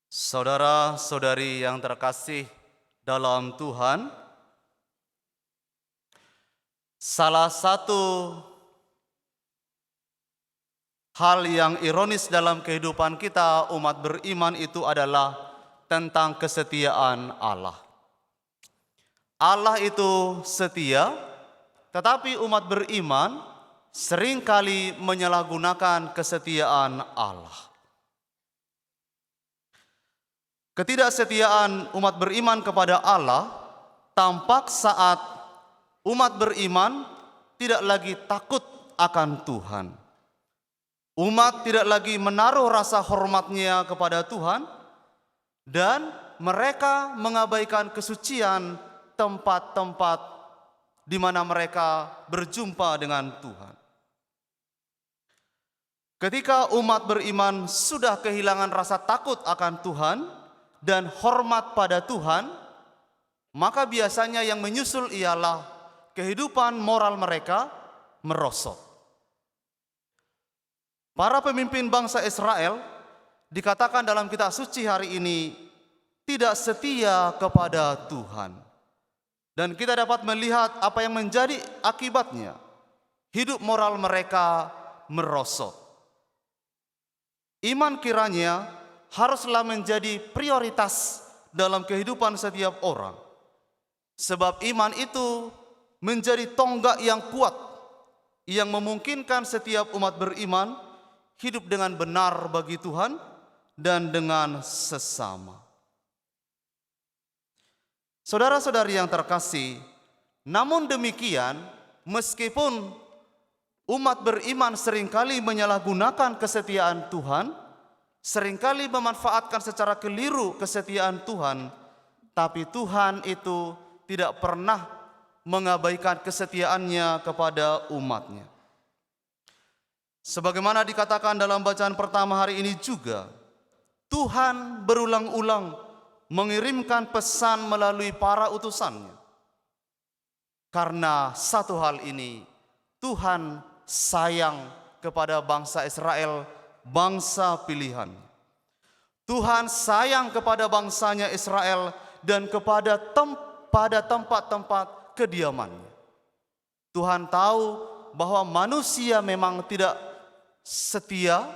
Saudara-saudari yang terkasih dalam Tuhan, salah satu hal yang ironis dalam kehidupan kita umat beriman itu adalah tentang kesetiaan Allah. Allah itu setia, tetapi umat beriman seringkali menyalahgunakan kesetiaan Allah. Ketidaksetiaan umat beriman kepada Allah tampak saat umat beriman tidak lagi takut akan Tuhan. Umat tidak lagi menaruh rasa hormatnya kepada Tuhan dan mereka mengabaikan kesucian tempat-tempat di mana mereka berjumpa dengan Tuhan. Ketika umat beriman sudah kehilangan rasa takut akan Tuhan dan hormat pada Tuhan, maka biasanya yang menyusul ialah kehidupan moral mereka merosot. Para pemimpin bangsa Israel dikatakan dalam kitab suci hari ini tidak setia kepada Tuhan. Dan kita dapat melihat apa yang menjadi akibatnya. Hidup moral mereka merosot. Iman kiranya haruslah menjadi prioritas dalam kehidupan setiap orang. Sebab iman itu menjadi tonggak yang kuat yang memungkinkan setiap umat beriman hidup dengan benar bagi Tuhan dan dengan sesama. Saudara-saudari yang terkasih, namun demikian meskipun umat beriman seringkali menyalahgunakan kesetiaan Tuhan, seringkali memanfaatkan secara keliru kesetiaan Tuhan, tapi Tuhan itu tidak pernah mengabaikan kesetiaannya kepada umatnya. Sebagaimana dikatakan dalam bacaan pertama hari ini juga, Tuhan berulang-ulang mengirimkan pesan melalui para utusannya. Karena satu hal ini, Tuhan sayang kepada bangsa Israel, bangsa pilihan. Tuhan sayang kepada bangsanya Israel dan kepada tempat-tempat kediamannya. Tuhan tahu bahwa manusia memang tidak setia,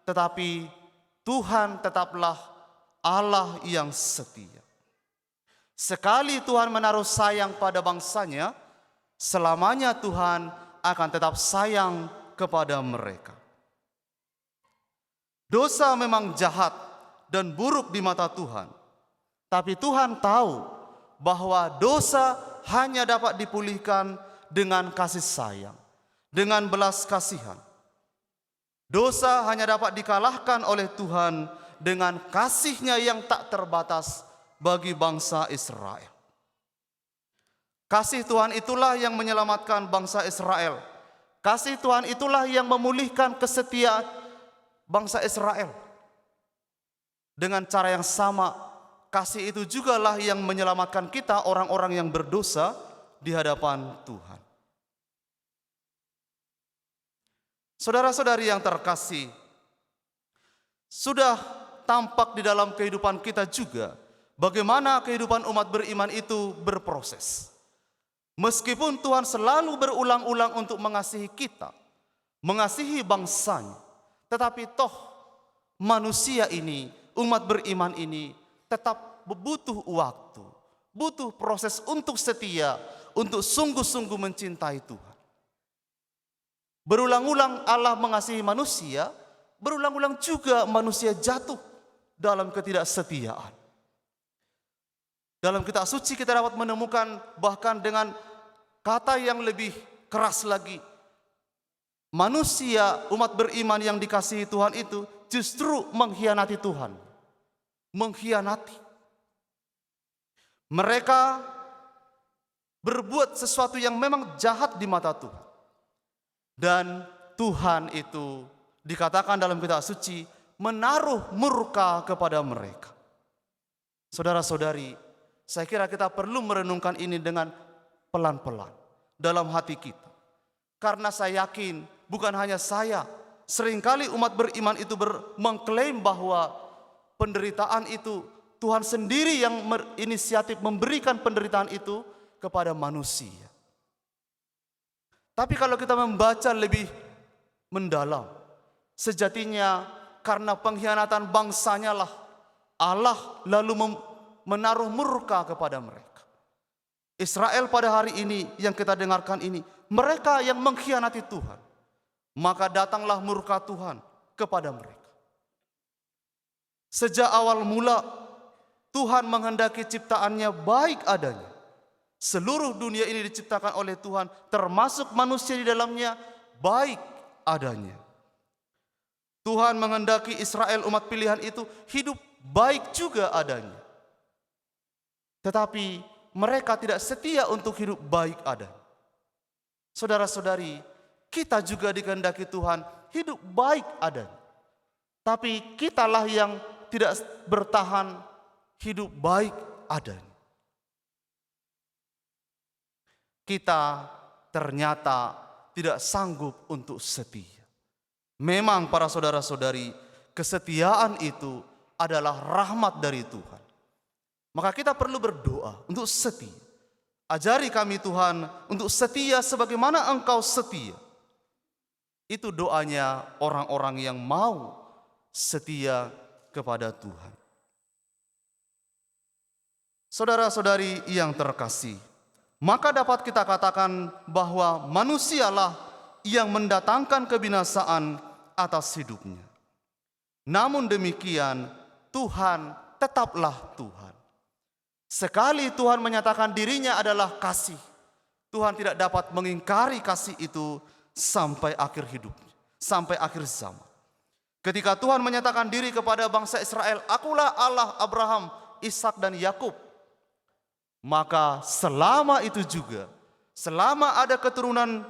tetapi Tuhan tetaplah Allah yang setia. Sekali Tuhan menaruh sayang pada bangsanya, selamanya Tuhan akan tetap sayang kepada mereka. Dosa memang jahat dan buruk di mata Tuhan. Tapi Tuhan tahu bahwa dosa hanya dapat dipulihkan dengan kasih sayang, dengan belas kasihan. Dosa hanya dapat dikalahkan oleh Tuhan dengan kasih-Nya yang tak terbatas bagi bangsa Israel. Kasih Tuhan itulah yang menyelamatkan bangsa Israel. Kasih Tuhan itulah yang memulihkan kesetiaan bangsa Israel. Dengan cara yang sama, kasih itu jugalah yang menyelamatkan kita orang-orang yang berdosa di hadapan Tuhan. Saudara-saudari yang terkasih, sudah tampak di dalam kehidupan kita juga bagaimana kehidupan umat beriman itu berproses. Meskipun Tuhan selalu berulang-ulang untuk mengasihi kita, mengasihi bangsanya, tetapi toh manusia ini, umat beriman ini tetap butuh waktu, butuh proses untuk setia, untuk sungguh-sungguh mencintai Tuhan. Berulang-ulang Allah mengasihi manusia, berulang-ulang juga manusia jatuh dalam ketidaksetiaan. Dalam kitab suci kita dapat menemukan bahkan dengan kata yang lebih keras lagi. Manusia, umat beriman yang dikasihi Tuhan itu justru mengkhianati Tuhan. Mengkhianati. Mereka berbuat sesuatu yang memang jahat di mata Tuhan. Dan Tuhan itu dikatakan dalam kitab suci menaruh murka kepada mereka. Saudara-saudari, saya kira kita perlu merenungkan ini dengan pelan-pelan dalam hati kita. Karena saya yakin bukan hanya saya, seringkali umat beriman itu mengklaim bahwa penderitaan itu Tuhan sendiri yang inisiatif memberikan penderitaan itu kepada manusia. Tapi kalau kita membaca lebih mendalam, sejatinya karena pengkhianatan bangsanya lah Allah lalu menaruh murka kepada mereka. Israel pada hari ini yang kita dengarkan ini, mereka yang mengkhianati Tuhan, maka datanglah murka Tuhan kepada mereka. Sejak awal mula Tuhan menghendaki ciptaannya baik adanya. Seluruh dunia ini diciptakan oleh Tuhan, termasuk manusia di dalamnya, baik adanya. Tuhan menghendaki Israel umat pilihan itu hidup baik juga adanya. Tetapi mereka tidak setia untuk hidup baik adanya. Saudara-saudari, kita juga dikehendaki Tuhan hidup baik adanya. Tapi kitalah yang tidak bertahan hidup baik adanya. Kita ternyata tidak sanggup untuk setia. Memang para saudara-saudari, kesetiaan itu adalah rahmat dari Tuhan. Maka kita perlu berdoa untuk setia. Ajari kami Tuhan untuk setia sebagaimana Engkau setia. Itu doanya orang-orang yang mau setia kepada Tuhan. Saudara-saudari yang terkasih, maka dapat kita katakan bahwa manusialah yang mendatangkan kebinasaan atas hidupnya. Namun demikian, Tuhan tetaplah Tuhan. Sekali Tuhan menyatakan dirinya adalah kasih, Tuhan tidak dapat mengingkari kasih itu sampai akhir hidupnya, sampai akhir zaman. Ketika Tuhan menyatakan diri kepada bangsa Israel, "Akulah Allah Abraham, Ishak dan Yakub," maka selama itu juga, selama ada keturunan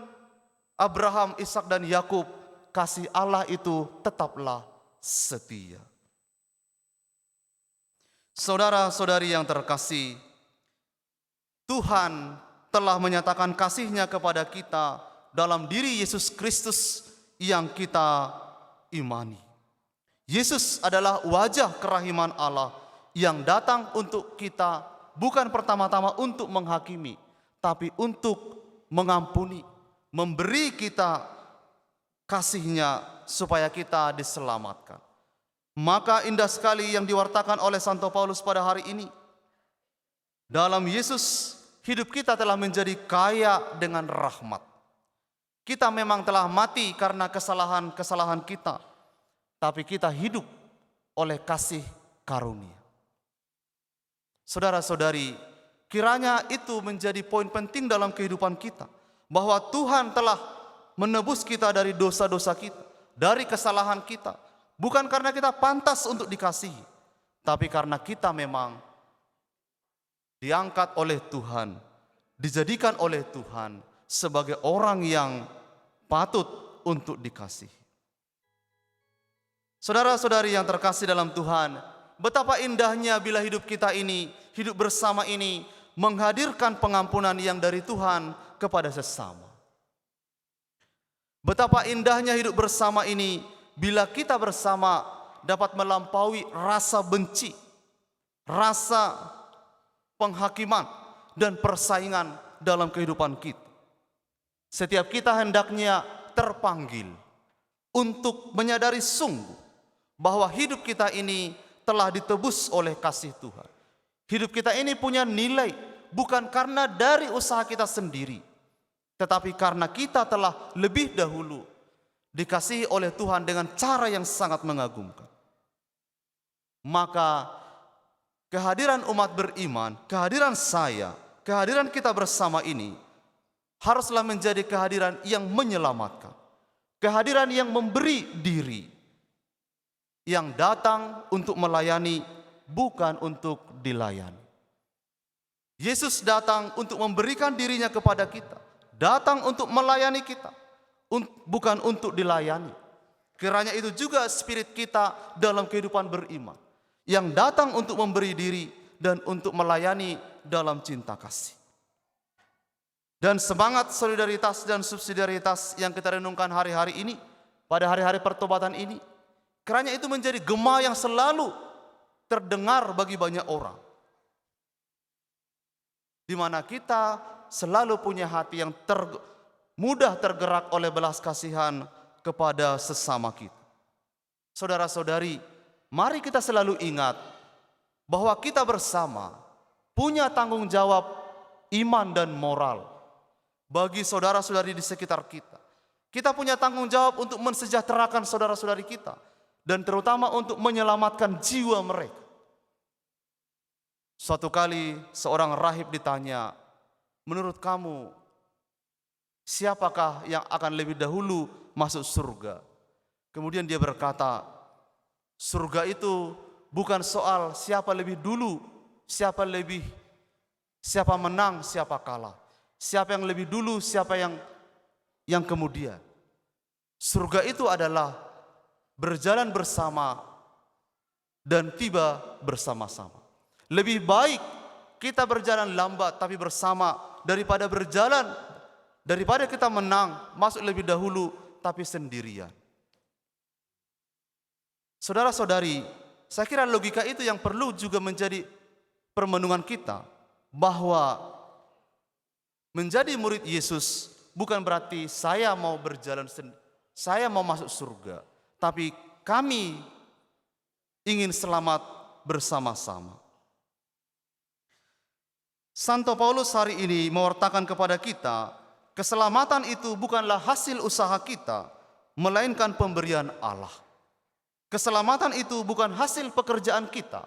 Abraham, Ishak dan Yakub, kasih Allah itu tetaplah setia. Saudara-saudari yang terkasih, Tuhan telah menyatakan kasih-Nya kepada kita dalam diri Yesus Kristus yang kita imani. Yesus adalah wajah kerahiman Allah yang datang untuk kita, bukan pertama-tama untuk menghakimi, tapi untuk mengampuni, memberi kita kasih-Nya supaya kita diselamatkan. Maka indah sekali yang diwartakan oleh Santo Paulus pada hari ini. Dalam Yesus, hidup kita telah menjadi kaya dengan rahmat. Kita memang telah mati karena kesalahan-kesalahan kita, tapi kita hidup oleh kasih karunia. Saudara-saudari, kiranya itu menjadi poin penting dalam kehidupan kita, bahwa Tuhan telah menebus kita dari dosa-dosa kita, dari kesalahan kita, bukan karena kita pantas untuk dikasihi, tapi karena kita memang diangkat oleh Tuhan, dijadikan oleh Tuhan sebagai orang yang patut untuk dikasihi. Saudara-saudari yang terkasih dalam Tuhan, betapa indahnya bila hidup kita ini, hidup bersama ini, menghadirkan pengampunan yang dari Tuhan kepada sesama. Betapa indahnya hidup bersama ini bila kita bersama dapat melampaui rasa benci, rasa penghakiman dan persaingan dalam kehidupan kita. Setiap kita hendaknya terpanggil untuk menyadari sungguh bahwa hidup kita ini telah ditebus oleh kasih Tuhan. Hidup kita ini punya nilai bukan karena dari usaha kita sendiri, tetapi karena kita telah lebih dahulu dikasihi oleh Tuhan dengan cara yang sangat mengagumkan. Maka kehadiran umat beriman, kehadiran saya, kehadiran kita bersama ini haruslah menjadi kehadiran yang menyelamatkan, kehadiran yang memberi diri, yang datang untuk melayani, bukan untuk dilayani. Yesus datang untuk memberikan dirinya kepada kita, datang untuk melayani kita, bukan untuk dilayani. Kiranya itu juga spirit kita dalam kehidupan beriman, yang datang untuk memberi diri dan untuk melayani dalam cinta kasih. Dan semangat solidaritas dan subsidiaritas yang kita renungkan hari-hari ini, pada hari-hari pertobatan ini, kiranya itu menjadi gema yang selalu terdengar bagi banyak orang. Di mana kita selalu punya hati yang mudah tergerak oleh belas kasihan kepada sesama kita. Saudara-saudari, mari kita selalu ingat bahwa kita bersama punya tanggung jawab iman dan moral bagi saudara-saudari di sekitar kita. Kita punya tanggung jawab untuk mensejahterakan saudara-saudari kita dan terutama untuk menyelamatkan jiwa mereka. Suatu kali seorang rahib ditanya, menurut kamu siapakah yang akan lebih dahulu masuk surga? Kemudian dia berkata, surga itu bukan soal siapa lebih dulu, siapa menang, siapa kalah. Siapa yang lebih dulu, siapa yang kemudian. Surga itu adalah berjalan bersama dan tiba bersama-sama. Lebih baik kita berjalan lambat tapi bersama daripada kita menang, masuk lebih dahulu tapi sendirian. Saudara-saudari, saya kira logika itu yang perlu juga menjadi permenungan kita, bahwa menjadi murid Yesus bukan berarti saya mau saya mau masuk surga, tapi kami ingin selamat bersama-sama. Santo Paulus hari ini mewartakan kepada kita, keselamatan itu bukanlah hasil usaha kita, melainkan pemberian Allah. Keselamatan itu bukan hasil pekerjaan kita,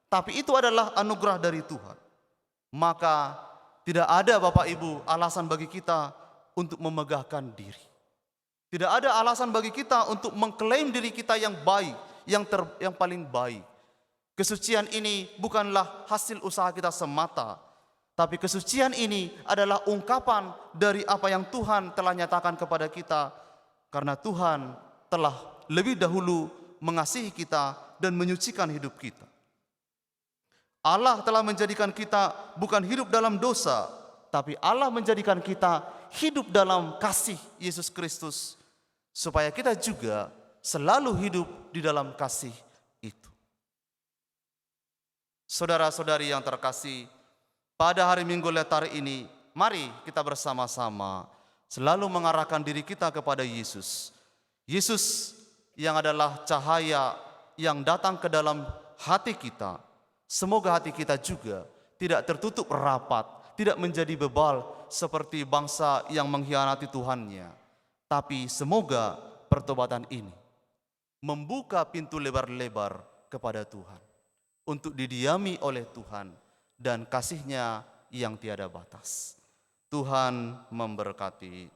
tapi itu adalah anugerah dari Tuhan. Maka tidak ada Bapak Ibu alasan bagi kita untuk memegahkan diri. Tidak ada alasan bagi kita untuk mengklaim diri kita yang baik, yang paling baik. Kesucian ini bukanlah hasil usaha kita semata, tapi kesucian ini adalah ungkapan dari apa yang Tuhan telah nyatakan kepada kita, karena Tuhan telah lebih dahulu mengasihi kita dan menyucikan hidup kita. Allah telah menjadikan kita bukan hidup dalam dosa, tapi Allah menjadikan kita hidup dalam kasih Yesus Kristus, supaya kita juga selalu hidup di dalam kasih itu. Saudara-saudari yang terkasih, pada hari Minggu Letar ini, mari kita bersama-sama selalu mengarahkan diri kita kepada Yesus. Yesus yang adalah cahaya yang datang ke dalam hati kita. Semoga hati kita juga tidak tertutup rapat, tidak menjadi bebal seperti bangsa yang mengkhianati Tuhannya. Tapi semoga pertobatan ini membuka pintu lebar-lebar kepada Tuhan, untuk didiami oleh Tuhan dan kasih-Nya yang tiada batas. Tuhan memberkati.